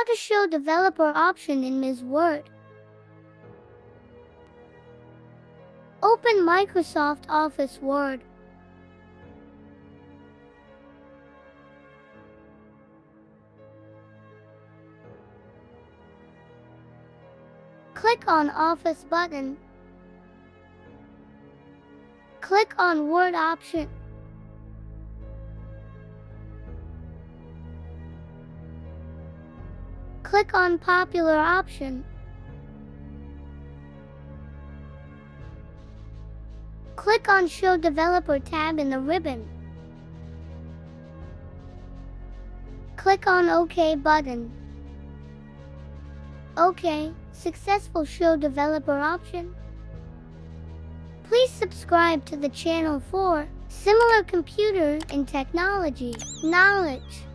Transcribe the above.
How to show developer option in Ms. Word. Open Microsoft Office Word. Click on Office button. Click on Word option. Click on Popular option. Click on Show Developer tab in the ribbon. Click on OK button. OK, successful Show Developer option. Please subscribe to the channel for similar computer and technology knowledge.